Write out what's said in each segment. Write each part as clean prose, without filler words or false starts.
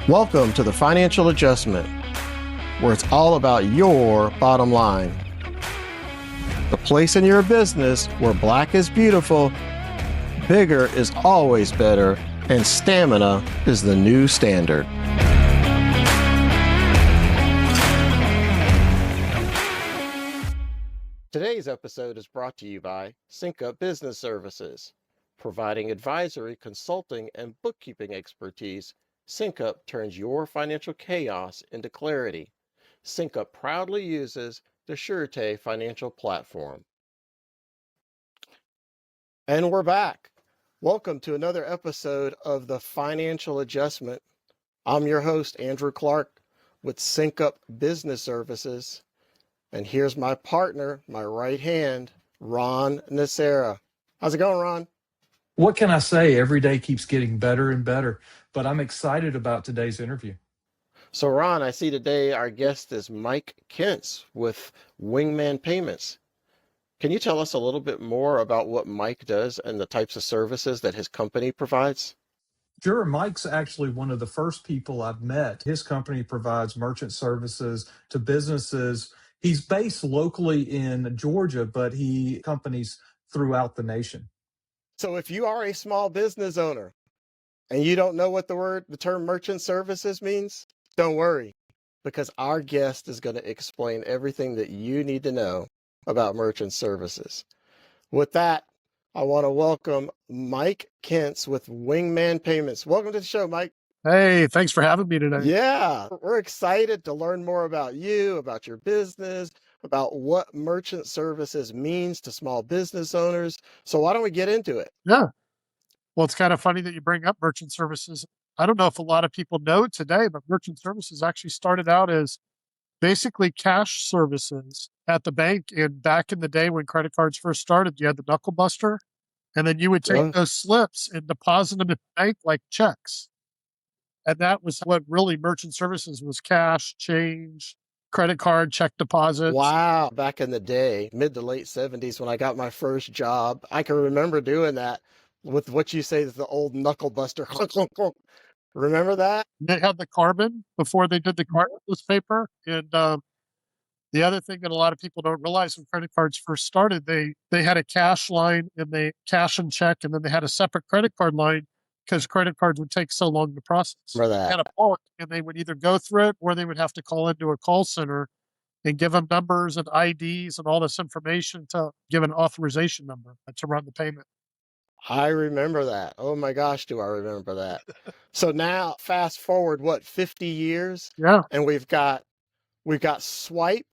Welcome to the Financial Adjustment, where it's all about your bottom line. The place in your business where black is beautiful, bigger is always better, and stamina is the new standard. Today's episode is brought to you by Sync Up Business Services, providing advisory, consulting, and bookkeeping expertise. Sync Up turns your financial chaos into clarity. Sync Up proudly uses the Surete financial platform. And we're back. Welcome to another episode of the Financial Adjustment. I'm your host, Andrew Clarke, with Sync Up Business Services. And here's my partner, my right hand, Ron Nacera. How's it going, Ron? What can I say? Every day keeps getting better and better, but I'm excited about today's interview. So, Ron, I see today our guest is Mike Kintz with Wingman Payments. Can you tell us a little bit more about what Mike does and the types of services that his company provides? Sure, Mike's actually one of the first people I've met. His company provides merchant services to businesses. He's based locally in Georgia, but he companies throughout the nation. So if you are a small business owner and you don't know what the term merchant services means, don't worry, because our guest is going to explain everything that you need to know about merchant services. With that, I want to welcome Mike Kintz with Wingman Payments. Welcome to the show, Mike. Hey, thanks for having me today. Yeah, we're excited to learn more about you, about your business, about what merchant services means to small business owners. So why don't we get into it? Yeah. Well, it's kind of funny that you bring up merchant services. I don't know if a lot of people know today, but merchant services actually started out as basically cash services at the bank. And back in the day when credit cards first started, you had the knuckle buster, and then you would take those slips and deposit them at the bank like checks. And that was what really merchant services was: cash, change, credit card, check deposits. Wow. Back in the day, mid to late 70s, when I got my first job, I can remember doing that with what you say is the old knuckle buster. Remember that? They had the carbon before they did the cardless paper. And the other thing that a lot of people don't realize when credit cards first started, they had a cash line and they cash and check, and then they had a separate credit card line because credit cards would take so long to process. Remember that? They had a bulk, and they would either go through it or they would have to call into a call center and give them numbers and IDs and all this information to give an authorization number to run the payment. I remember that. Oh my gosh, do I remember that. So now fast forward, 50 years? Yeah. And we've got swipe,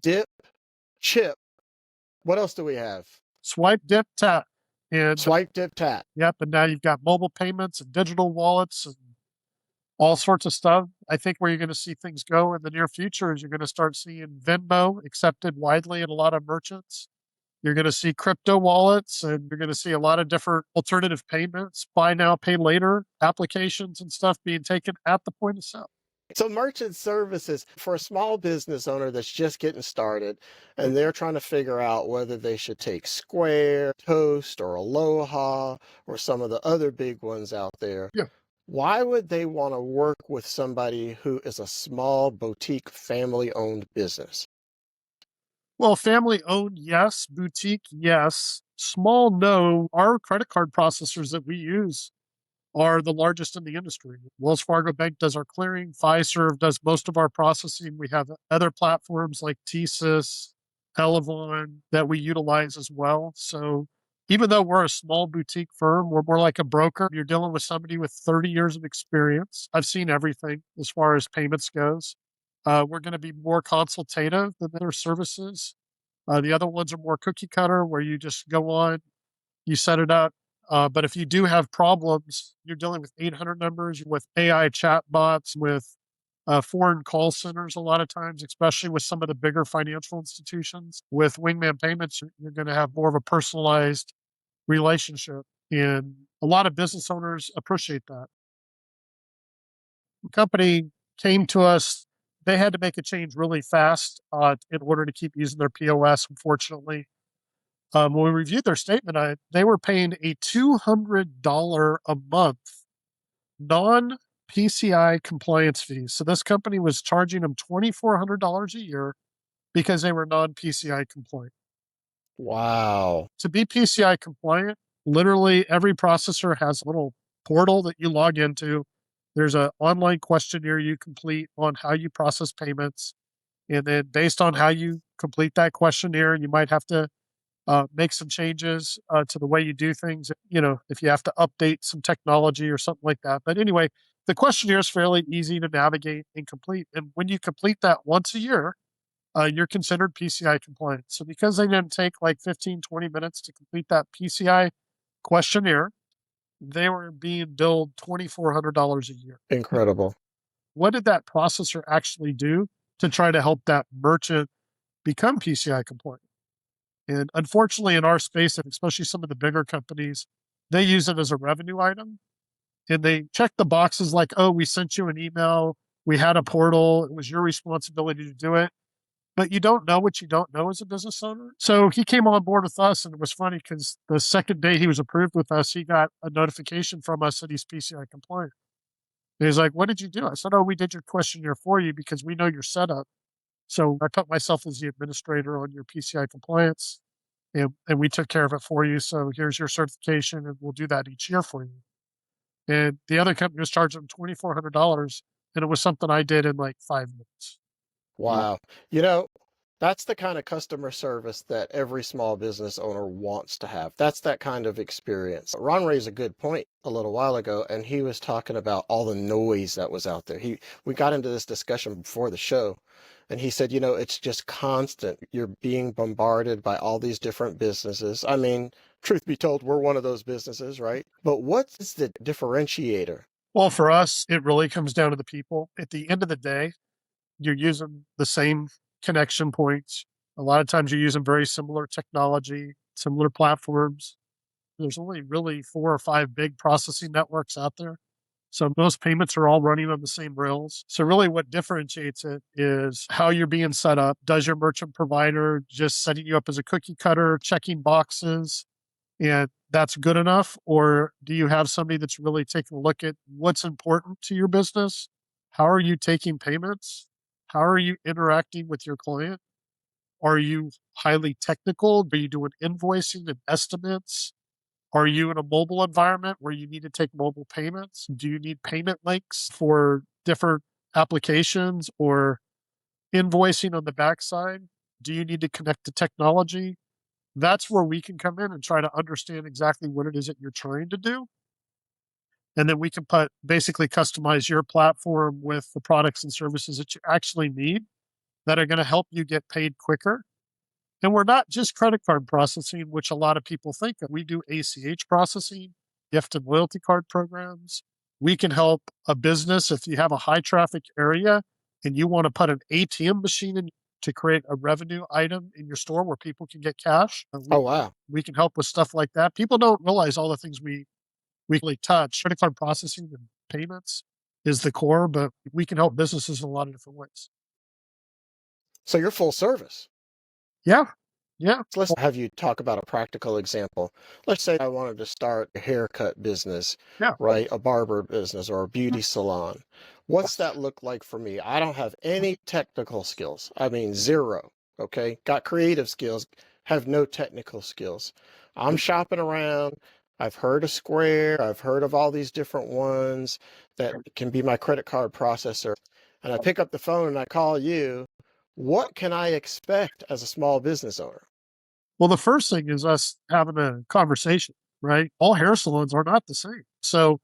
dip, chip. What else do we have? Swipe, dip, tap. And Swipe, dip, tap. Yep. And now you've got mobile payments and digital wallets and all sorts of stuff. I think where you're going to see things go in the near future is you're going to start seeing Venmo accepted widely in a lot of merchants. You're going to see crypto wallets, and you're going to see a lot of different alternative payments, buy now, pay later applications and stuff being taken at the point of sale. So merchant services for a small business owner that's just getting started and they're trying to figure out whether they should take Square, Toast, or Aloha, or some of the other big ones out there. Yeah. Why would they want to work with somebody who is a small boutique family-owned business? Well, family owned, yes. Boutique, yes. Small, no. Our credit card processors that we use are the largest in the industry. Wells Fargo Bank does our clearing. Fiserv does most of our processing. We have other platforms like TSYS, Elavon that we utilize as well. So even though we're a small boutique firm, we're more like a broker. You're dealing with somebody with 30 years of experience. I've seen everything as far as payments goes. We're going to be more consultative than their services. The other ones are more cookie cutter, where you just go on, you set it up. But if you do have problems, you're dealing with 800 numbers, with AI chatbots, with foreign call centers a lot of times, especially with some of the bigger financial institutions. With Wingman Payments, you're going to have more of a personalized relationship. And a lot of business owners appreciate that. The company came to us. They had to make a change really fast in order to keep using their POS, unfortunately. When we reviewed their statement, they were paying a $200 a month PCI compliance fees. So this company was charging them $2,400 a year because they were non-PCI compliant. Wow. To be PCI compliant, literally every processor has a little portal that you log into. There's an online questionnaire you complete on how you process payments. And then based on how you complete that questionnaire, you might have to make some changes to the way you do things, if you have to update some technology or something like that. But anyway, the questionnaire is fairly easy to navigate and complete. And when you complete that once a year, you're considered PCI compliant. So because they didn't take like 15, 20 minutes to complete that PCI questionnaire, they were being billed $2,400 a year. Incredible. What did that processor actually do to try to help that merchant become PCI compliant? And unfortunately, in our space, and especially some of the bigger companies, they use it as a revenue item. And they check the boxes like, oh, we sent you an email, we had a portal, it was your responsibility to do it. But you don't know what you don't know as a business owner. So he came on board with us, and it was funny because the second day he was approved with us, he got a notification from us that he's PCI compliant. And he's like, what did you do? I said, oh, we did your questionnaire for you because we know your setup. So I put myself as the administrator on your PCI compliance, and we took care of it for you. So here's your certification, and we'll do that each year for you. And the other company was charging them $2,400, and it was something I did in like 5 minutes. Wow. That's the kind of customer service that every small business owner wants to have. That's that kind of experience. Ron raised a good point a little while ago, and he was talking about all the noise that was out there. We got into this discussion before the show, and he said, it's just constant. You're being bombarded by all these different businesses. I mean, truth be told, we're one of those businesses, right? But what is the differentiator? Well, for us, it really comes down to the people. At the end of the day, you're using the same connection points. A lot of times you're using very similar technology, similar platforms. There's only really 4 or 5 big processing networks out there. So most payments are all running on the same rails. So really what differentiates it is how you're being set up. Does your merchant provider just setting you up as a cookie cutter, checking boxes, and that's good enough? Or do you have somebody that's really taking a look at what's important to your business? How are you taking payments? How are you interacting with your client? Are you highly technical? Are you doing invoicing and estimates? Are you in a mobile environment where you need to take mobile payments? Do you need payment links for different applications or invoicing on the backside? Do you need to connect to technology? That's where we can come in and try to understand exactly what it is that you're trying to do. And then we can basically customize your platform with the products and services that you actually need that are going to help you get paid quicker. And we're not just credit card processing, which a lot of people think of. We do ACH processing, gift and loyalty card programs. We can help a business if you have a high traffic area and you want to put an ATM machine in to create a revenue item in your store where people can get cash. Oh, wow. We can help with stuff like that. People don't realize all the things we really touch. Credit card processing and payments is the core, but we can help businesses in a lot of different ways. So you're full service. Yeah. Yeah. Let's have you talk about a practical example. Let's say I wanted to start a haircut business, Yeah. right? A barber business or a beauty salon. What's that look like for me? I don't have any technical skills. I mean, zero. Okay. Got creative skills, have no technical skills. I'm shopping around. I've heard of Square. I've heard of all these different ones that can be my credit card processor. And I pick up the phone and I call you. What can I expect as a small business owner? Well, the first thing is us having a conversation, right? All hair salons are not the same. So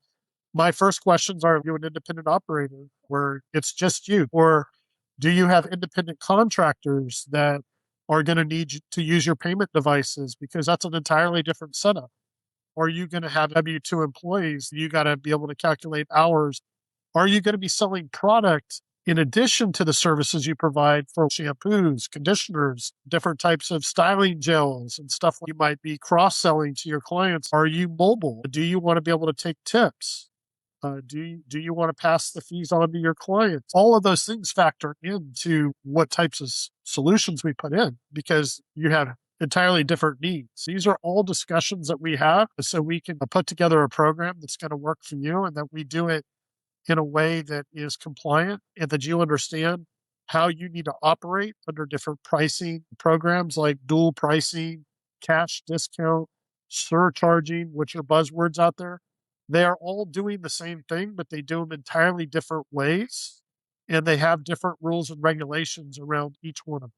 my first questions are you an independent operator where it's just you? Or do you have independent contractors that are going to need to use your payment devices? Because that's an entirely different setup. Are you going to have W-2 employees? You got to be able to calculate hours. Are you going to be selling product in addition to the services you provide for shampoos, conditioners, different types of styling gels and stuff you might be cross-selling to your clients? Are you mobile? Do you want to be able to take tips? Do you want to pass the fees on to your clients? All of those things factor into what types of solutions we put in because you have entirely different needs. These are all discussions that we have so we can put together a program that's going to work for you and that we do it in a way that is compliant and that you understand how you need to operate under different pricing programs like dual pricing, cash discount, surcharging, which are buzzwords out there. They are all doing the same thing, but they do them entirely different ways. And they have different rules and regulations around each one of them.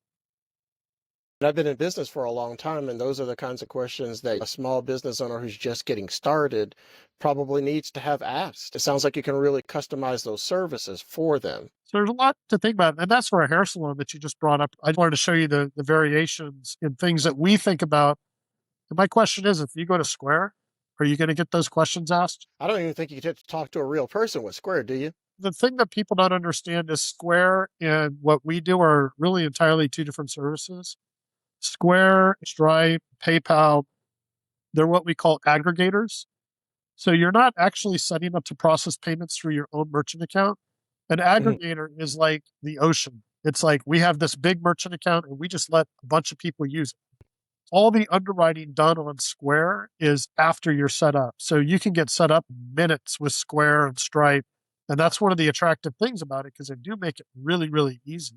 I've been in business for a long time, and those are the kinds of questions that a small business owner who's just getting started probably needs to have asked. It sounds like you can really customize those services for them. So there's a lot to think about. And that's for a hair salon that you just brought up. I wanted to show you the variations in things that we think about. And my question is, if you go to Square, are you going to get those questions asked? I don't even think you get to talk to a real person with Square, do you? The thing that people don't understand is Square and what we do are really entirely two different services. Square, Stripe, PayPal, they're what we call aggregators. So you're not actually setting up to process payments through your own merchant account. An aggregator is like the ocean. It's like we have this big merchant account and we just let a bunch of people use it. All the underwriting done on Square is after you're set up. So you can get set up minutes with Square and Stripe. And that's one of the attractive things about it because they do make it really, really easy.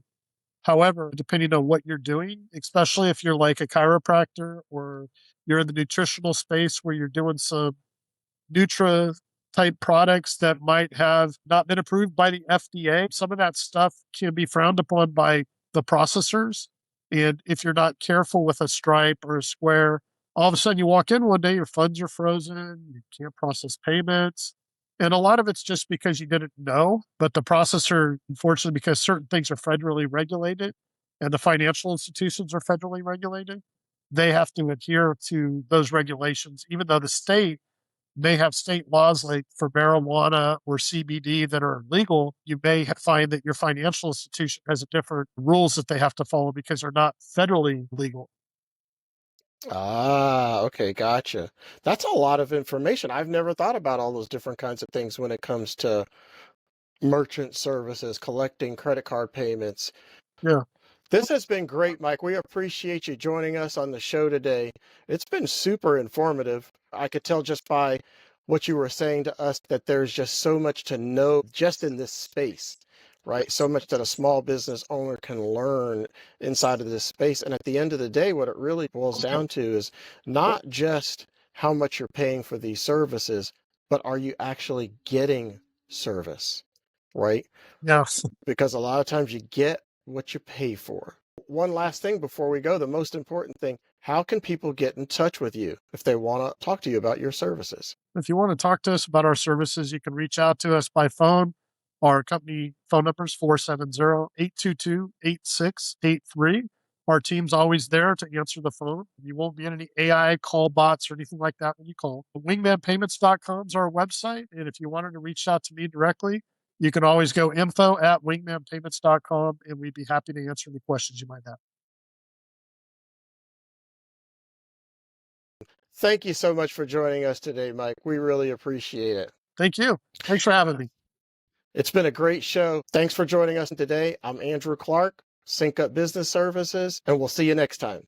However, depending on what you're doing, especially if you're like a chiropractor or you're in the nutritional space where you're doing some Nutra type products that might have not been approved by the FDA, some of that stuff can be frowned upon by the processors. And if you're not careful with a Stripe or a Square, all of a sudden you walk in one day, your funds are frozen, you can't process payments. And a lot of it's just because you didn't know, but the processor, unfortunately, because certain things are federally regulated and the financial institutions are federally regulated, they have to adhere to those regulations, even though the state may have state laws like for marijuana or CBD that are legal. You may find that your financial institution has different rules that they have to follow because they're not federally legal. Ah, okay, gotcha. That's a lot of information. I've never thought about all those different kinds of things when it comes to merchant services, collecting credit card payments. Yeah. This has been great, Mike. We appreciate you joining us on the show today. It's been super informative. I could tell just by what you were saying to us that there's just so much to know just in this space, right? So much that a small business owner can learn inside of this space. And at the end of the day, what it really boils down to is not just how much you're paying for these services, but are you actually getting service, right? Yes. Because a lot of times you get what you pay for. One last thing before we go, the most important thing, how can people get in touch with you if they want to talk to you about your services? If you want to talk to us about our services, you can reach out to us by phone. Our company phone number is 470-822-8683. Our team's always there to answer the phone. You won't be in any AI call bots or anything like that when you call. Wingmanpayments.com is our website. And if you wanted to reach out to me directly, you can always go info@wingmanpayments.com, and we'd be happy to answer any questions you might have. Thank you so much for joining us today, Mike. We really appreciate it. Thank you. Thanks for having me. It's been a great show. Thanks for joining us today. I'm Andrew Clarke, Sync Up Business Services, and we'll see you next time.